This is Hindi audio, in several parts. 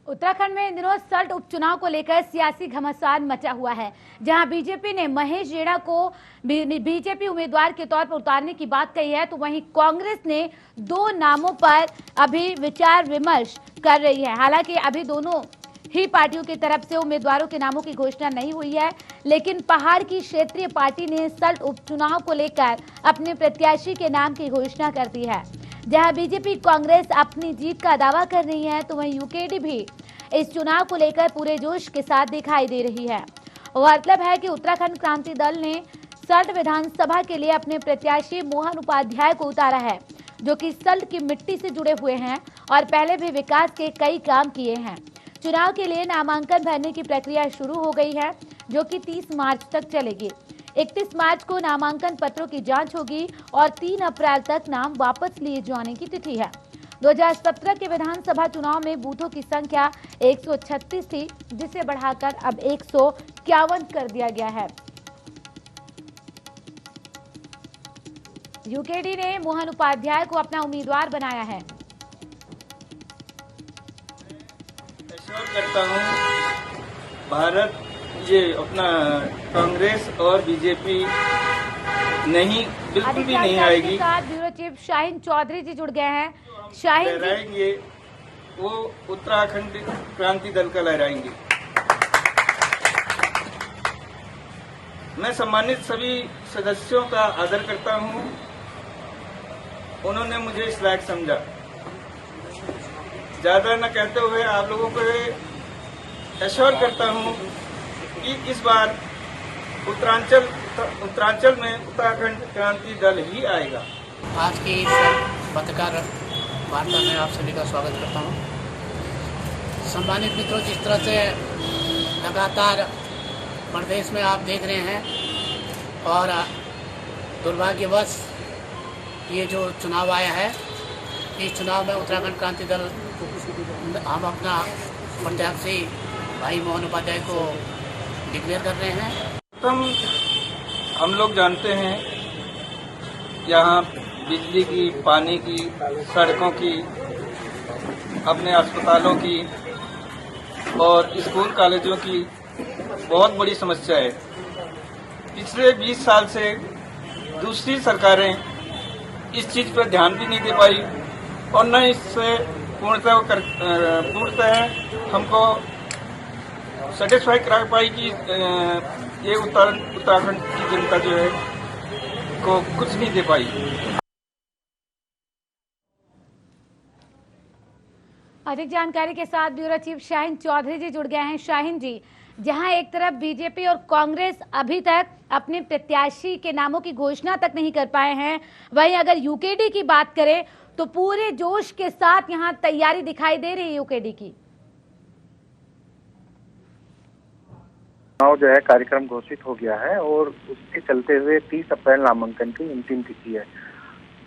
उत्तराखंड में इन दिनों सल्ट उपचुनाव को लेकर सियासी घमासान मचा हुआ है, जहां बीजेपी ने महेश जेड़ा को बीजेपी उम्मीदवार के तौर पर उतारने की बात कही है, तो वहीं कांग्रेस ने दो नामों पर अभी विचार विमर्श कर रही है। हालांकि अभी दोनों ही पार्टियों की तरफ से उम्मीदवारों के नामों की घोषणा नहीं हुई है, लेकिन पहाड़ की क्षेत्रीय पार्टी ने सल्ट उपचुनाव को लेकर अपने प्रत्याशी के नाम की घोषणा कर दी है। जहां बीजेपी कांग्रेस अपनी जीत का दावा कर रही है, तो वहीं यूकेडी भी इस चुनाव को लेकर पूरे जोश के साथ दिखाई दे रही है। गौरतलब है कि उत्तराखंड क्रांति दल ने सल्ट विधानसभा के लिए अपने प्रत्याशी मोहन उपाध्याय को उतारा है, जो कि सल्ट की मिट्टी से जुड़े हुए हैं और पहले भी विकास के कई काम किए हैं। चुनाव के लिए नामांकन भरने की प्रक्रिया शुरू हो गई है, जो कि 30 मार्च तक चलेगी। 31 मार्च को नामांकन पत्रों की जांच होगी और 3 अप्रैल तक नाम वापस लिए जाने की तिथि है। 2017 के विधानसभा चुनाव में बूथों की संख्या 136 थी, जिसे बढ़ाकर अब 151 कर दिया गया है। यूकेडी ने मोहन उपाध्याय को अपना उम्मीदवार बनाया है। करता हूँ भारत ये अपना कांग्रेस और बीजेपी नहीं, बिल्कुल भी नहीं आएगी। ब्यूरो चीफ शाहीन चौधरी जी जुड़ गए हैं। शाहीन लहराएंगे वो उत्तराखंड क्रांति दल का लहराएंगे। मैं सम्मानित सभी सदस्यों का आदर करता हूँ, उन्होंने मुझे इस लायक समझा। ज्यादा न कहते हुए आप लोगों को एश्योर करता हूँ कि इस बार उत्तरांचल में उत्तराखंड क्रांति दल ही आएगा। आज की पत्रकार वार्ता में आप सभी का स्वागत करता हूँ। सम्मानित मित्रों, जिस तरह से लगातार प्रदेश में आप देख रहे हैं और दुर्भाग्यवश ये जो चुनाव आया है, इस चुनाव में उत्तराखंड क्रांति दल हम अपना प्रत्याशी भाई मोहन उपाध्याय को डिक्लेयर कर रहे हैं। हम लोग जानते हैं यहाँ बिजली की, पानी की, सड़कों की, अपने अस्पतालों की और स्कूल कॉलेजों की बहुत बड़ी समस्या है। पिछले 20 साल से दूसरी सरकारें इस चीज पर ध्यान भी नहीं दे पाई और न इससे पूर्णतः हमको सेटिस्फाई करा पाई कि ये उत्तराखंड की जनता जो है को कुछ नहीं दे पाई। अधिक जानकारी के साथ ब्यूरो चीफ शाहीन चौधरी जी जुड़ गए हैं। शाहीन जी, जहां एक तरफ बीजेपी और कांग्रेस अभी तक अपने प्रत्याशी के नामों की घोषणा तक नहीं कर पाए हैं, वहीं अगर यूकेडी की बात करें तो पूरे जोश के साथ यहां तैयारी दिखाई दे रही है यूकेडी की। चुनाव जो है कार्यक्रम घोषित हो गया है और उसके चलते हुए 30 अप्रैल नामांकन की अंतिम तिथि है।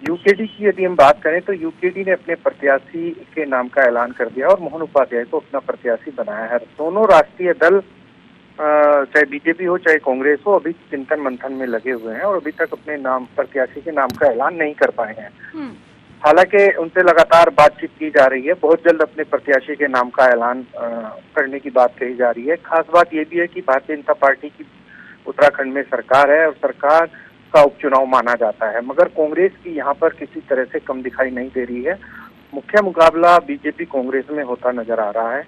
यूकेडी की यदि हम बात करें तो यूकेडी ने अपने प्रत्याशी के नाम का ऐलान कर दिया और मोहन उपाध्याय को अपना प्रत्याशी बनाया है। दोनों राष्ट्रीय दल चाहे बीजेपी हो चाहे कांग्रेस हो, अभी चिंतन मंथन में लगे हुए हैं और अभी तक अपने नाम प्रत्याशी के नाम का ऐलान नहीं कर पाए हैं। हालांकि उनसे लगातार बातचीत की जा रही है, बहुत जल्द अपने प्रत्याशी के नाम का ऐलान करने की बात कही जा रही है। खास बात यह भी है कि भारतीय जनता पार्टी की उत्तराखंड में सरकार है और सरकार का उपचुनाव माना जाता है, मगर कांग्रेस की यहाँ पर किसी तरह से कम दिखाई नहीं दे रही है। मुख्य मुकाबला बीजेपी कांग्रेस में होता नजर आ रहा है,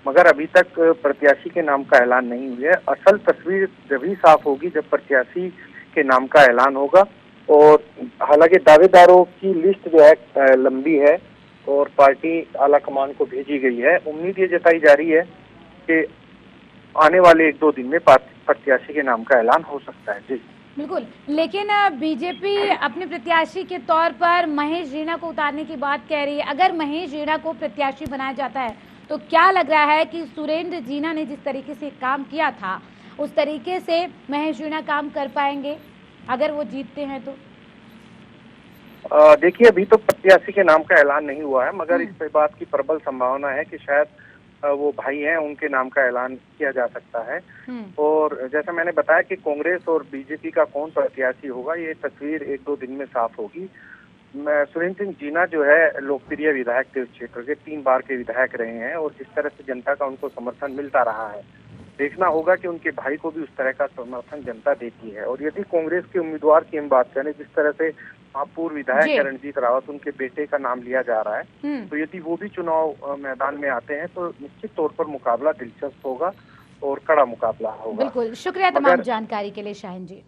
मगर अभी तक प्रत्याशी के नाम का ऐलान नहीं हुआ है। असल तस्वीर जब ही साफ होगी जब प्रत्याशी के नाम का ऐलान होगा। और हालांकि दावेदारों की लिस्ट जो है लंबी है और पार्टी आला कमान को भेजी गई है। उम्मीद ये जताई जा रही है कि आने वाले 1-2 दिन में प्रत्याशी के नाम का ऐलान हो सकता है। जी बिल्कुल, लेकिन बीजेपी अपने प्रत्याशी के तौर पर महेश जेड़ा को उतारने की बात कह रही है। अगर महेश जेड़ा को प्रत्याशी बनाया जाता है तो क्या लग रहा है कि सुरेंद्र जीना ने जिस तरीके से काम किया था उस तरीके से महेश जेड़ा काम कर पाएंगे अगर वो जीतते हैं तो? देखिए, अभी तो प्रत्याशी के नाम का ऐलान नहीं हुआ है, मगर इस बात की प्रबल संभावना है कि शायद वो भाई हैं उनके नाम का ऐलान किया जा सकता है। और जैसा मैंने बताया कि कांग्रेस और बीजेपी का कौन प्रत्याशी होगा ये तस्वीर 1-2 दिन में साफ होगी। सुरेंद्र सिंह जीना जो है लोकप्रिय विधायक थे उस क्षेत्र के, 3 बार के विधायक रहे हैं और जिस तरह से जनता का उनको समर्थन मिलता रहा है, देखना होगा कि उनके भाई को भी उस तरह का समर्थन जनता देती है। और यदि कांग्रेस के उम्मीदवार की हम बात करें, जिस तरह से पूर्व विधायक रणजीत रावत, उनके बेटे का नाम लिया जा रहा है, तो यदि वो भी चुनाव मैदान में आते हैं तो निश्चित तौर पर मुकाबला दिलचस्प होगा और कड़ा मुकाबला होगा। बिल्कुल, शुक्रिया तमाम जानकारी के लिए शाहीन जी।